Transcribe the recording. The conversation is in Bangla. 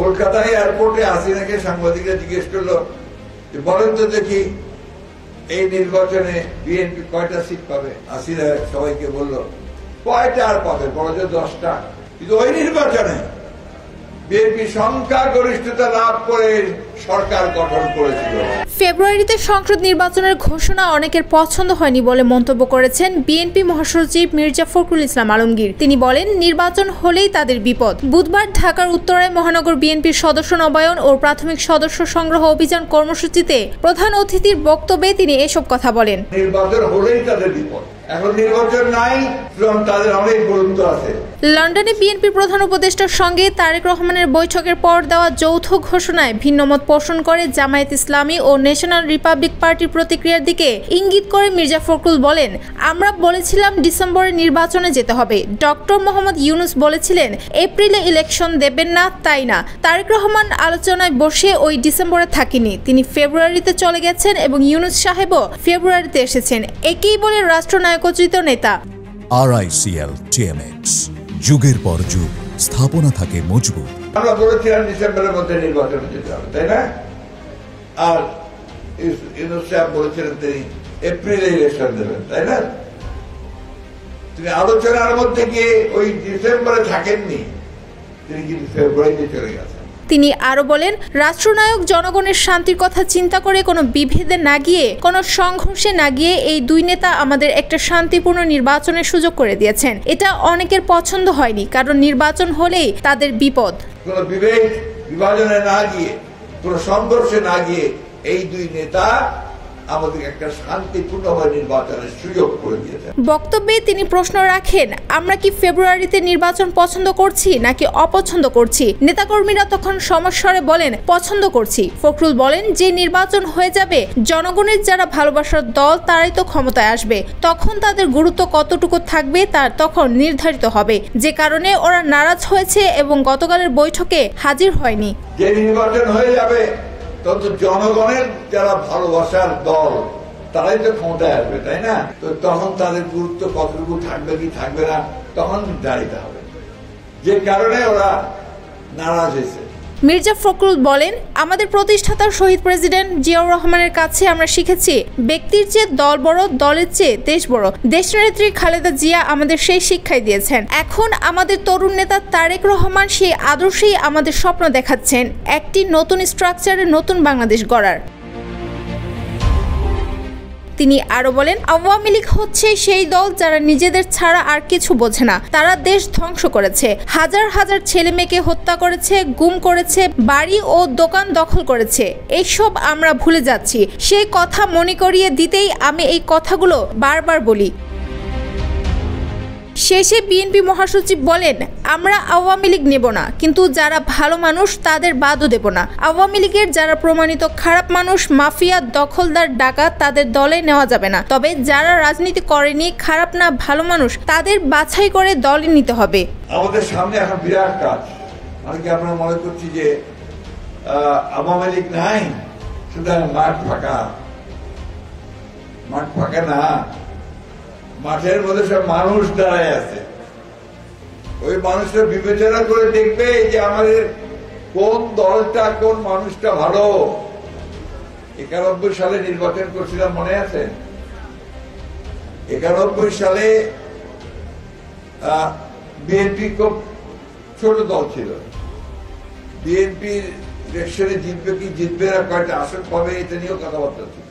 কলকাতায় এয়ারপোর্টে হাসিনাকে সাংবাদিকরা জিজ্ঞেস করলো যে বলেন তো দেখি এই নির্বাচনে বিএনপি কয়টা সিট পাবে। হাসিনা সবাইকে বললো কয়টা আর পাবে, বড় যে 10টা। কিন্তু ওই নির্বাচনে বিএনপি সংখ্যাগরিষ্ঠতা লাভ করে সরকার গঠন করেছিল। ফেব্রুয়ারিতে সংসদ নির্বাচনের ঘোষণা অনেকের পছন্দ হয়নি বলে মন্তব্য করেছেন বিএনপি মহাসচিব মির্জা ফখরুল ইসলাম আলমগীর। তিনি বলেন, নির্বাচন হলেই তাদের বিপদ। বুধবার ঢাকার উত্তরায় মহানগর বিএনপির সদস্য নবায়ন ও প্রাথমিক সদস্য সংগ্রহ অভিযান কর্মসূচিতে প্রধান অতিথির বক্তব্যে তিনি এসব কথা বলেন। নির্বাচন হলেই তাদের বিপদ, এখন নির্বাচন নাই, তাদের অনেক গুরুত্ব আছে। লন্ডনে বিএনপির প্রধান উপদেষ্টার সঙ্গে তারেক রহমানের বৈঠকের পর দেওয়া যৌথ ঘোষণায় ভিন্নমত পোষণ করে জামায়াত ইসলামী ও ন্যাশনাল রিপাবলিক পার্টির প্রতিক্রিয়ার দিকে ইঙ্গিত করে মির্জা ফখরুল বলেন, আমরা বলেছিলাম ডিসেম্বরে নির্বাচনে যেতে হবে। ডক্টর মোহাম্মদ ইউনূস বলেছিলেন এপ্রিলে ইলেকশন দেবেন না, তাই না। তারেক রহমান আলোচনায় বসে ওই ডিসেম্বরে থাকেনি, তিনি ফেব্রুয়ারিতে চলে গেছেন এবং ইউনূস সাহেবও ফেব্রুয়ারিতে এসেছেন। একেই বলে রাষ্ট্রনায়কোচিত নেতা। RICL TMX, যুগের পর যুগ স্থাপনা থাকে মজবুত। আমরা বলেছিলাম ডিসেম্বরের মধ্যে নির্বাচনে যেতে হবে, তাই না? আর ইউনূস সাহেব বলেছিলেন তিনি এপ্রিলে ইলেকশন দেবেন, তাই না? তিনি আলোচনার মধ্যে গিয়ে ওই ডিসেম্বরে থাকেননি, তিনি কিন্তু ফেব্রুয়ারিতে চলে গেছেন। তিনি আরো বলেন, রাষ্ট্রনায়ক জনগণের শান্তির কথা চিন্তা করে কোনো বিভেদে না গিয়ে, কোনো সংঘর্ষে না গিয়ে এই দুই নেতা আমাদের একটা শান্তিপূর্ণ নির্বাচনের সুযোগ করে দিয়েছেন। এটা অনেকের পছন্দ হয়নি, কারণ নির্বাচন হলেই তাদের বিপদ। কোনো বিভেদ বিভাজনে না গিয়ে, কোনো সংঘর্ষে না গিয়ে এই দুই নেতা আমাদের একটা শান্তিপূর্ণভাবে নির্বাচনের সুযোগ করে দিয়েছেন। বক্তব্যে তিনি প্রশ্ন রাখেন, আমরা কি ফেব্রুয়ারিতে নির্বাচন পছন্দ করছি নাকি অপছন্দ করছি? নেতাকর্মীরা তখন সমস্বরে বলেন, পছন্দ করছি। ফখরুল বলেন, যে নির্বাচন হয়ে যাবে, জনগণের যারা ভালোবাসার দল তারাই তো ক্ষমতায় আসবে, তখন তাদের গুরুত্ব কতটুকু থাকবে তা তখন নির্ধারিত হবে, যে কারণে ওরা নারাজ হয়েছে এবং গতকালের বৈঠকে হাজির হয়নি। যে নির্বাচন হয়ে যাবে তখন জনগণের যারা ভালোবাসার দল তারাই তো ক্ষমতায় আসবে, তাই না? তো তখন তাদের গুরুত্ব কতটুকু থাকবে কি থাকবে না তখন নির্ধারিত হবে, যে কারণে ওরা নারাজ হয়েছে। মির্জা ফখরুল বলেন, আমাদের প্রতিষ্ঠাতা শহীদ প্রেসিডেন্ট জিয়াউর রহমানের কাছে আমরা শিখেছি, ব্যক্তির চেয়ে দল বড়, দলের চেয়ে দেশ বড়। দেশনেত্রী খালেদা জিয়া আমাদের সেই শিক্ষাই দিয়েছেন। এখন আমাদের তরুণ নেতা তারেক রহমান সেই আদর্শেই আমাদের স্বপ্ন দেখাচ্ছেন, একটি নতুন স্ট্রাকচারে নতুন বাংলাদেশ গড়ার। তিনি আরো বলেন, আওয়ামী লীগ হচ্ছে সেই দল যারা নিজেদের ছাড়া আর কিছু বোঝে না। তারা দেশ ধ্বংস করেছে, হাজার হাজার ছেলে মেয়েকে হত্যা করেছে, গুম করেছে, বাড়ি ও দোকান দখল করেছে। এইসব আমরা ভুলে যাচ্ছি। সেই কথা মনে করিয়ে দিতেই আমি এই কথাগুলো বারবার বলি। শেষে বিএনপি মহাসচিব বলেন, আমরা আওয়ামী লীগ নেব না, কিন্তু যারা ভালো মানুষ তাদের বাদও দেব না। আওয়ামী লীগের যারা প্রমাণিত খারাপ মানুষ, মাফিয়া, দখলদার, ডাকাত, তাদের দলে নেওয়া যাবে না। তবে যারা রাজনীতি করেনি, খারাপ না ভালো মানুষ, তাদের বাছাই করে দলে নিতে হবে। আমাদের সামনে এখন বিরাট কাজ। অনেকে আমরা মনে করছি যে আওয়ামী লীগ নাই, শুধু মাঠ ফাঁকা। মাঠ ফাঁকা না, মাঠের মধ্যে সব মানুষ দাঁড়ায় আছে। ওই মানুষটা বিবেচনা করে দেখবে যে আমাদের কোন দলটা, কোন মানুষটা ভালো। 91 সালে নির্বাচন করছিলাম, মনে আছে? 91 সালে বিএনপি খুব ছোট দল ছিল। বিএনপি ইলেকশনে জিতবে কি জিতবে না, কয়টা আসন পাবে, এটা নিয়েও কথাবার্তা ছিল।